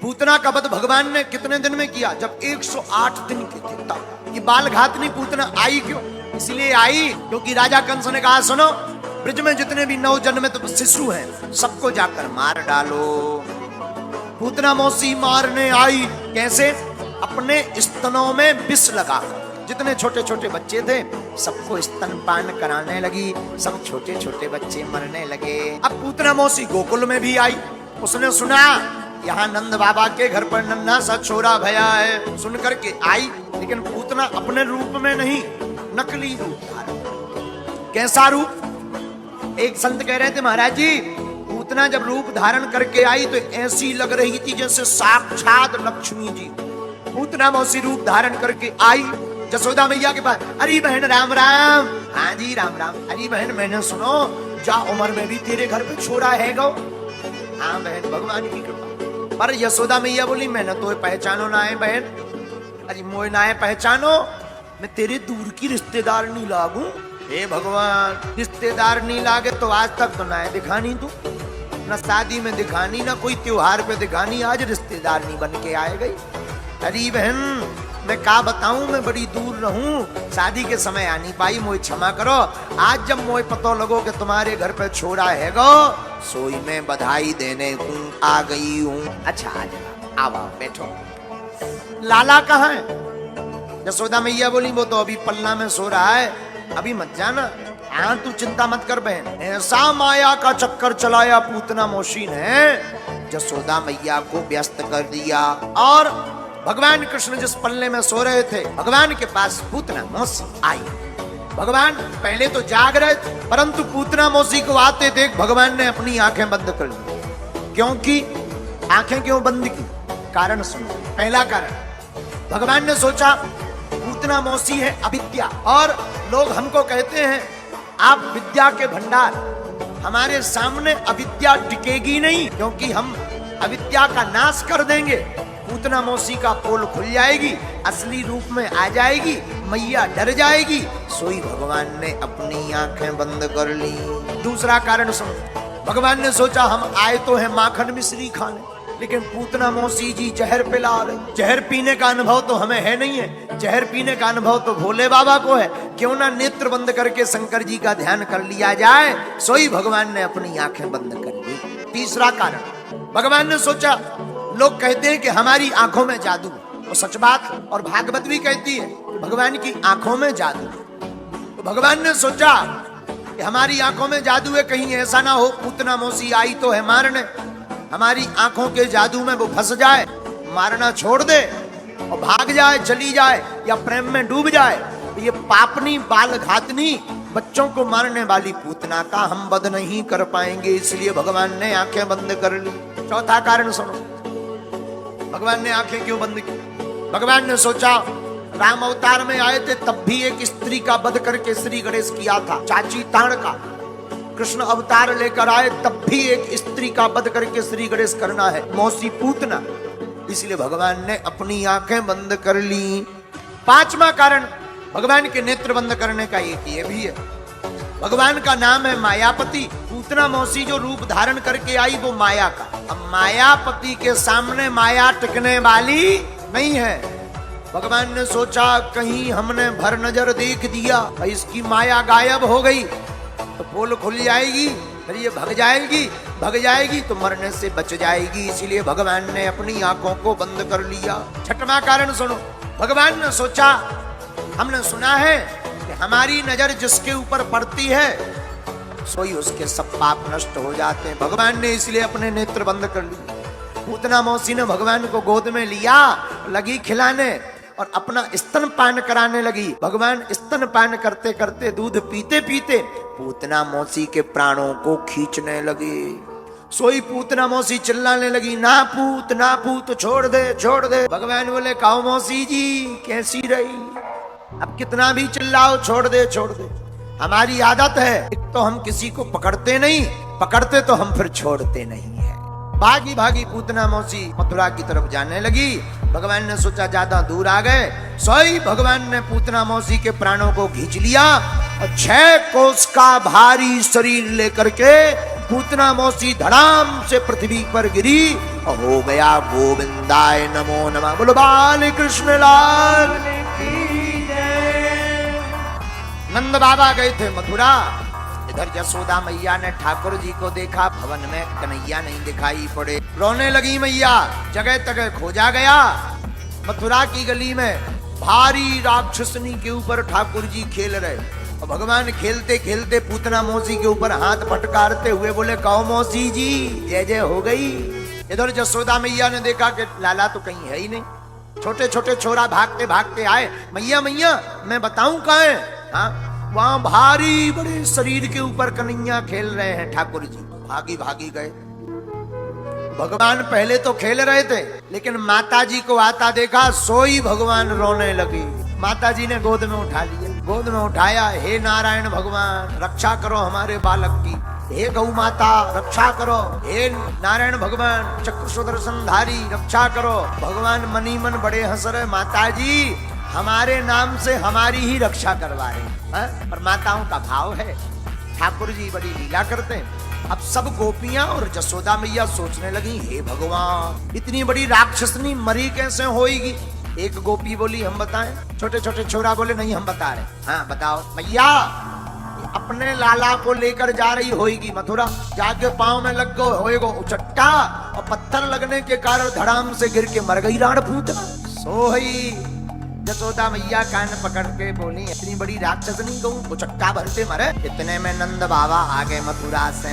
पूतना का वध भगवान ने कितने दिन में किया? जब 108 दिन के थे तब। ये बाल घातनी पूतना आई क्यों? इसलिए आई क्योंकि राजा कंस ने कहा सुनो, ब्रज में जितने भी नव जन्मे शिशु हैं सबको जाकर मार डालो। पूतना मौसी मारने आई। कैसे? अपने स्तनों में विष लगाकर। जितने छोटे छोटे बच्चे थे सबको स्तनपान कराने लगी, सब छोटे छोटे बच्चे मरने लगे। अब पूतना मौसी गोकुल में भी आई। उसने सुना यहाँ नंद बाबा के घर पर नन्हा सा छोरा भया है, सुन करके आई। लेकिन पूतना अपने रूप में नहीं, नकली रूप धारण। कैसा रूप? एक संत कह रहे थे महाराज जी, पूतना जब रूप धारण करके आई तो ऐसी लग रही थी जैसे साक्षात लक्ष्मी जी। पूतना मौसी रूप धारण करके आई जसोदा मैया के पास। अरे बहन राम राम। हाँ जी राम राम। अरे बहन मैंने सुनो जा उम्र में भी तेरे घर पे छोरा है गो। हाँ बहन भगवान की कृपा। पर यशोदा मैया बोली मैंने तो पहचानो ना है बहन। अरे मोए ना है पहचानो, मैं तेरे दूर की रिश्तेदार नहीं लागू। हे भगवान, रिश्तेदार नहीं लागे तो आज तक तो ना दिखानी तू, न शादी में दिखानी, ना कोई त्योहार पे दिखानी, आज रिश्तेदार नहीं बन के आए गई। अरे बहन मैं क्या बताऊं, मैं बड़ी दूर रहूं, शादी के समय आ नहीं पाई, मोए क्षमा करो। आज जब मोए पतो लगो कि तुम्हारे घर पे छोरा है गो, सोई में बधाई देने हूँ आ गई हूँ। अच्छा आ जाओ, आओ बैठो। लाला कहाँ है? यशोदा मैया बोली वो तो अभी पल्ला में सो रहा है, अभी मत जाना। हाँ तू चिंता मत कर बहन। ऐसा माया का चक्कर चलाया पूतना मौसी ने, यशोदा मैया को व्यस्त कर दिया। और भगवान कृष्ण जिस पल्ले में सो रहे थे, भगवान के पास पूतना मौसी आई। भगवान पहले तो जाग रहे थे, परंतु पूतना मौसी को आते देख भगवान ने अपनी आंखें बंद कर ली। क्योंकि आंखें क्यों बंद की? कारण सुनो। पहला कारण, भगवान ने सोचा पूतना मौसी है अविद्या, और लोग हमको कहते हैं आप विद्या के भंडार, हमारे सामने अविद्या टिकेगी नहीं, क्योंकि हम अविद्या का नाश कर देंगे। पूतना मौसी का पोल खुल जाएगी, असली रूप में आ जाएगी, मैया डर जाएगी। सोई भगवान ने अपनी आंखें बंद कर ली। दूसरा कारण सुनो। भगवान ने सोचा हम आए तो है माखन मिश्री खाने, लेकिन पूतना मौसी जी जहर पिला रहे। जहर पीने का अनुभव तो हमें है नहीं है, जहर पीने का अनुभव तो भोले बाबा को है। क्यों ना नेत्र बंद करके शंकर जी का ध्यान कर लिया जाए। सोई भगवान ने अपनी आंखें बंद कर ली। तीसरा कारण, भगवान ने सोचा लोग कहते हैं कि हमारी आंखों में जादू, वो सच बात, और भागवत भी कहती है भगवान की आंखों में जादू। तो भगवान ने सोचा कि हमारी आंखों में जादू है, कहीं ऐसा ना हो पूतना मौसी आई तो है मारने, हमारी आंखों के जादू में वो फंस जाए, मारना छोड़ दे और भाग जाए, चली जाए, या प्रेम में डूब जाए। तो ये पापनी बाल घातनी बच्चों को मारने वाली पूतना का हम वध नहीं कर पाएंगे, इसलिए भगवान ने आंखें बंद कर ली। चौथा कारण सुनो, भगवान ने आंखें क्यों बंद की? भगवान ने सोचा राम अवतार में आए थे तब भी एक स्त्री का वध करके श्री गणेश किया था, चाची ताण का। कृष्ण अवतार लेकर आए तब भी एक स्त्री का वध करके श्री गणेश करना है, मौसी पूतना, इसलिए भगवान ने अपनी आंखें बंद कर ली। पांचवा कारण भगवान के नेत्र बंद करने का एक ये भी है, भगवान का नाम है मायापति। पूतना मौसी जो रूप धारण करके आई वो माया का। अब मायापति के सामने माया टिकने वाली नहीं है। भगवान ने सोचा कहीं हमने भर नजर देख दिया, इसकी माया गायब हो गई तो पोल खुल जाएगी, फिर ये भग जाएगी तो मरने से बच जाएगी, इसीलिए भगवान ने अपनी आंखों को बंद कर लिया। छठवां कारण सुनो, भगवान ने सोचा हमने सुना है कि हमारी नजर जिसके ऊपर पड़ती है सोई उसके सब पाप नष्ट हो जाते हैं। भगवान ने इसलिए अपने नेत्र बंद कर लिए। पूतना मौसी ने भगवान को गोद में लिया, लगी खिलाने और अपना स्तनपान कराने लगी। भगवान स्तनपान करते करते, दूध पीते पीते पूतना मौसी के प्राणों को खींचने लगी। सोई पूतना मौसी चिल्लाने लगी, ना पूत छोड़ दे। भगवान बोले कहो मौसी जी कैसी रही, अब कितना भी चिल्लाओ छोड़ दे। हमारी आदत है, एक तो हम किसी को पकड़ते नहीं, पकड़ते तो हम फिर छोड़ते नहीं है। भागी पूतना मौसी मथुरा की तरफ जाने लगी। भगवान ने सोचा ज्यादा दूर आ गए, सोई भगवान ने पूतना मौसी के प्राणों को खींच लिया और 6 कोस का भारी शरीर लेकर के पूतना मौसी धड़ाम से पृथ्वी पर गिरी और हो गया गोविंदाय नमो नमः। बोलो बाल कृष्ण लाल की जय। नंद बाबा गए थे मथुरा, इधर यशोदा मैया ने ठाकुर जी को देखा, भवन में कन्हैया नहीं दिखाई पड़े, रोने लगी मैया, जगह तगह खोजा गया। मथुरा की गली में भारी राक्षसनी के ऊपर ठाकुर जी खेल रहे और भगवान खेलते खेलते पूतना मौसी के ऊपर हाथ फटकारते हुए बोले, कहो मौसी जी जय जय हो गई। इधर यशोदा मैया ने देखा कि लाला तो कहीं है ही नहीं। छोटे छोटे छोरा भागते भागते आए, मैया मैया मैं बताऊं कहाँ है। हाँ, वहां भारी बड़े शरीर के ऊपर कन्हैया खेल रहे हैं ठाकुर जी। भागी भागी गए। भगवान पहले तो खेल रहे थे, लेकिन माता जी को आता देखा, सोई भगवान रोने लगी। माता जी ने गोद में उठा लिया, गोद में उठाया, हे नारायण भगवान रक्षा करो हमारे बालक की, हे गौ माता रक्षा करो, हे नारायण भगवान चक्र सुदर्शनधारी रक्षा करो। भगवान मनी मन बड़े हंस रहे, माता जी हमारे नाम से हमारी ही रक्षा करवा रहे। पर माताओं का भाव है, ठाकुर जी बड़ी लीला करते हैं। अब सब गोपियां और जसोदा मैया सोचने लगी, हे भगवान इतनी बड़ी राक्षसनी मरी कैसे होएगी। एक गोपी बोली हम बताएं। छोटे छोटे छोरा बोले नहीं हम बता रहे। हाँ बताओ। मैया अपने लाला को लेकर जा रही होएगी मथुरा, जाके पांव में लग गो होएगो उचट्टा और पत्थर लगने के कारण धड़ाम से गिर के मर गई राण पूतना। सोहई जसोदा मैया कान पकड़ के बोली, इतनी बड़ी राक्षसनी को उचक्का भरते मरे। इतने में नंद बाबा आ गए मथुरा से।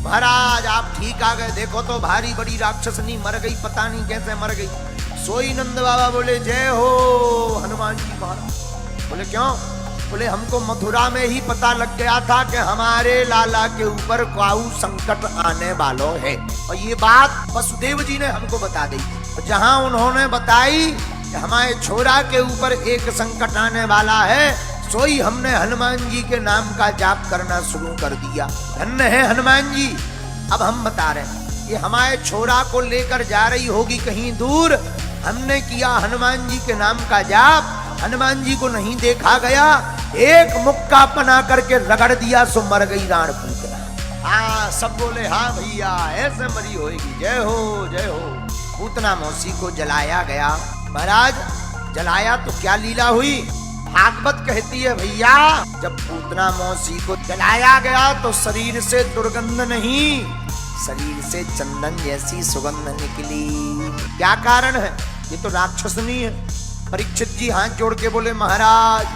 महाराज आप ठीक आ गए, देखो तो भारी बड़ी राक्षसनी मर गई, पता नहीं कैसे मर गई। सोई नंद बाबा बोले, जय हो हनुमान जी महाराज। बोले क्यों? बोले हमको मथुरा में ही पता लग गया था कि हमारे लाला के ऊपर काऊ संकट आने वालों है, और ये बात वसुदेव जी ने हमको बता दी। जहां उन्होंने बताई हमारे छोरा के ऊपर एक संकट आने वाला है, सोई हमने हनुमान जी के नाम का जाप करना शुरू कर दिया। धन्य है हनुमान जी। अब हम बता रहे हैं, ये हमारे छोरा को लेकर जा रही होगी कहीं दूर, हमने किया हनुमान जी के नाम का जाप, हनुमान जी को नहीं देखा गया, एक मुक्का बना करके रगड़ दिया, सो मर गई राण पूतना। हाँ सब बोले हाँ भैया ऐसे मरी होगी, जय हो जय हो। पूतना मौसी को जलाया गया। महाराज जलाया तो क्या लीला हुई। भागवत कहती है भैया, जब पूतना मौसी को जलाया गया तो शरीर से दुर्गंध नहीं, शरीर से चंदन जैसी सुगंध निकली। क्या कारण है? ये तो राक्षसनी है। परीक्षित जी हाथ जोड़ के बोले, महाराज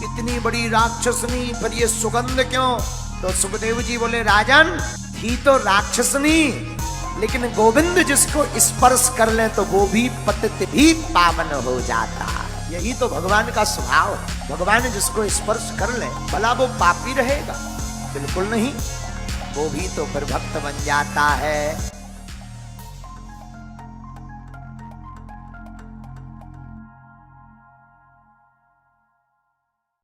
इतनी बड़ी राक्षसनी पर ये सुगंध क्यों? तो सुखदेव जी बोले, राजन थी तो राक्षसनी, लेकिन गोविंद जिसको स्पर्श कर ले तो वो भी पतित भी पावन हो जाता। यही तो भगवान का स्वभाव है। भगवान जिसको स्पर्श कर ले भला वो पापी रहेगा? बिल्कुल नहीं, वो भी तो फिर भक्त बन जाता है।